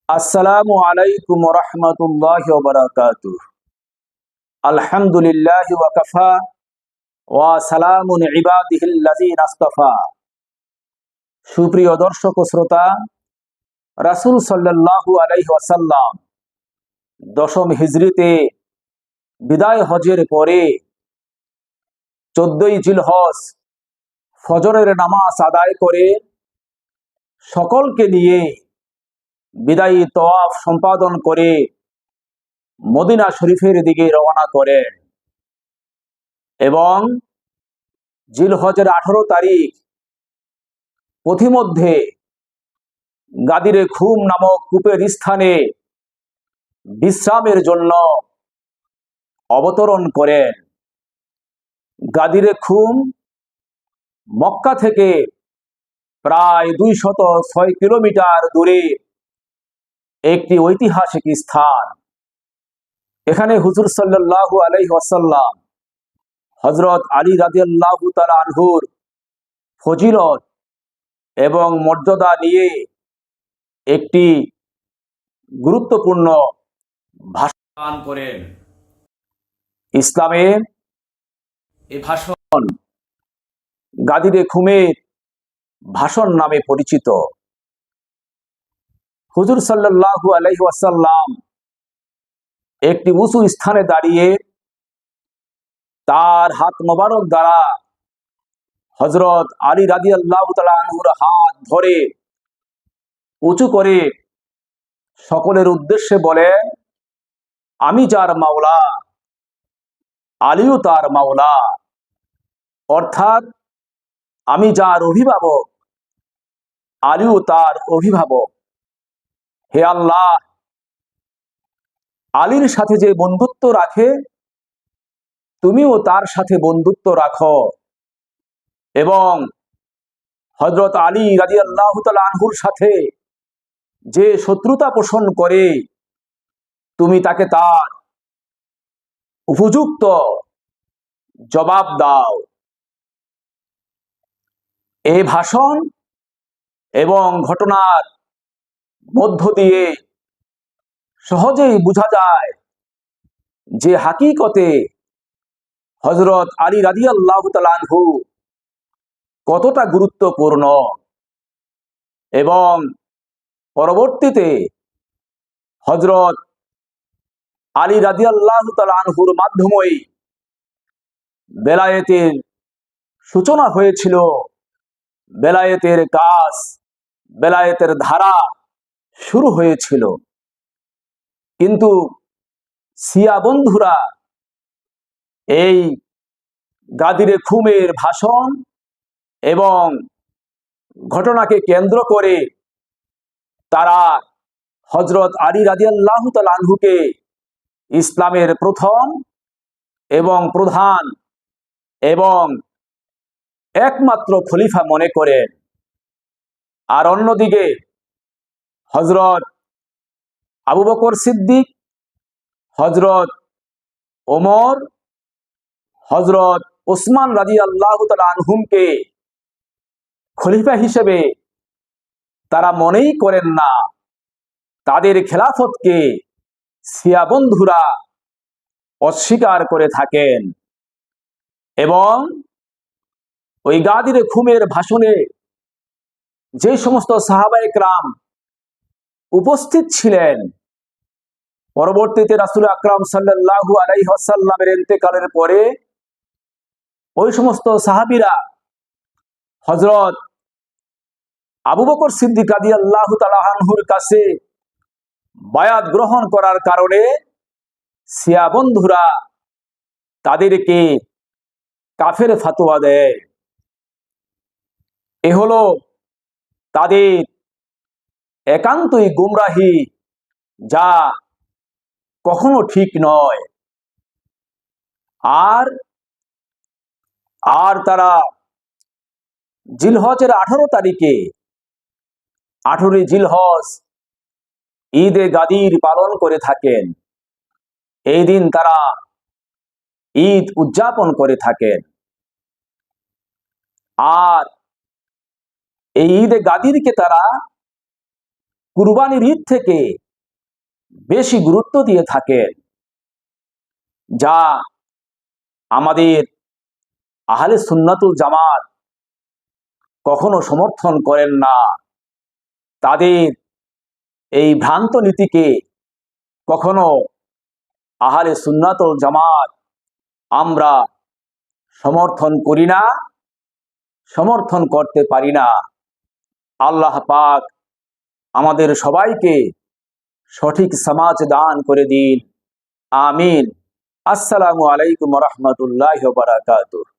আসসালামু আলাইকুম রহমতুল্লাহি ওয়া বারাকাতুহু। আলহামদুলিল্লাহি ওয়া কাফা ওয়া সালামুন ইবাদিহিল্লাযিনা আসতাফা। সুপ্রিয় দর্শক ও শ্রোতা, রাসূল সাল্লাল্লাহু আলাইহি ওয়াসাল্লাম দশম হিজরিতে বিদায় হজের পরে 14ই জিলহজ ফজরের নামাজ আদায় করে সকলকে নিয়ে বিদায়ী তওয়াফ সম্পাদন করে মদিনা শরীফের দিকে রওনা করেন এবং জিলহজের 18 তারিখ পথিমধ্যে গাদিরে খুম নামক কূপের স্থানে বিশ্রামের জন্য অবতরণ করেন। গাদিরে খুম মক্কা থেকে প্রায় 206 কিলোমিটার দূরে একটি ঐতিহাসিক স্থান। এখানে হুজুর সাল্লাল্লাহু আলাইহি ওয়াসাল্লাম হযরত আলী রাদিয়াল্লাহু তাআলা আনহুর ফজিলত এবং মর্যাদা নিয়ে একটি গুরুত্বপূর্ণ ভাষণ করেন। ইসলামে এই ভাষণ গাদিরে খুমের ভাষণ নামে পরিচিত। হুজুর সাল্লাল্লাহু আলাইহি ওয়াসাল্লাম একটি উঁচু স্থানে দাঁড়িয়ে তার হাত মোবারক দ্বারা হযরত আলী রাদিয়াল্লাহু তাআলা আনহুর হাত ধরে উঁচু করে সকলের উদ্দেশ্যে বলেন, আমি যার মাওলা আলীও তার মাওলা, অর্থাৎ আমি যার অভিভাবক আলীও তার অভিভাবক। হে আল্লাহ, আলীর সাথে যে বন্ধুত্ব রাখে তুমিও তার সাথে বন্ধুত্ব রাখো, এবং হযরত আলী রাদিয়াল্লাহু তাআলা আনহুর সাথে যে শত্রুতা পোষণ করে তুমি তাকে তার উপযুক্ত জবাব দাও। এই ভাষণ এবং ঘটনার মধ্য দিয়ে সহজেই বোঝা যায় যে হাকিকতে হযরত আলী রাদিয়াল্লাহু তাআলা আনহু কতটা গুরুত্বপূর্ণ, এবং পরবর্তীতে হযরত আলী রাদিয়াল্লাহু তাআলা আনহুর মাধ্যমেই বেলায়েতের সূচনা হয়েছিল, বেলায়েতের কাজ, বেলায়েতের ধারা শুরু হয়েছিল। কিন্তু শিয়া বন্ধুরা এই গাদিরে খুমের ভাষণ এবং ঘটনাকে কেন্দ্র করে তারা হযরত আলী রাদিয়াল্লাহু তাআলা আনহুকে ইসলামের প্রথম এবং প্রধান এবং একমাত্র খলিফা মনে করেন। আর অন্যদিকে হযরত আবু বকর সিদ্দিক, হযরত ওমর, হযরত ওসমান রাদিয়াল্লাহু তাআলা আনহুমকে খলিফা হিসেবে তারা মনেই করেন না। তাদের খেলাফতকে শিয়া বন্ধুরা অস্বীকার করে থাকেন, এবং ওই গাদিরে খুমের ভাষণে যে সমস্ত সাহাবায়ে কেরাম উপস্থিত ছিলেন, পরবর্তীতে রাসূল আকরাম সাল্লাল্লাহু আলাইহি ওয়াসাল্লামের ইন্তেকালের পরে ওই সমস্ত সাহাবীরা হযরত আবু বকর সিদ্দিক রাদিয়াল্লাহু তাআলা আনহুর কাছে বায়াত গ্রহণ করার কারণে শিয়া বন্ধুরা তাদেরকে কাফের ফতোয়া দেয়। এ হলো তাদের একান্তই গুমরাহি, যা কখনো ঠিক নয়। আর আর তারা জিলহজের 18 তারিখে 18 জিলহজ ঈদে গাদির পালন করে থাকেন। এই দিন তারা ঈদ উদযাপন করে থাকেন। আর এই ঈদে গাদিরকে তারা কুরবানির ঈদ থেকে বেশি গুরুত্ব দিয়ে থাকেন, যা আমাদের আহলে সুন্নাতুল জামাত কখনো সমর্থন করেন না। তাদের এই ভ্রান্ত নীতিকে কখনো আহলে সুন্নাতুল জামাত আমরা সমর্থন করি না, সমর্থন করতে পারি না। আল্লাহ পাক আমাদের সবাইকে সঠিক সমাজ দান করে দিন। আমিন। আসসালামু আলাইকুম ওয়া রাহমাতুল্লাহি ওয়া বারাকাতুহু।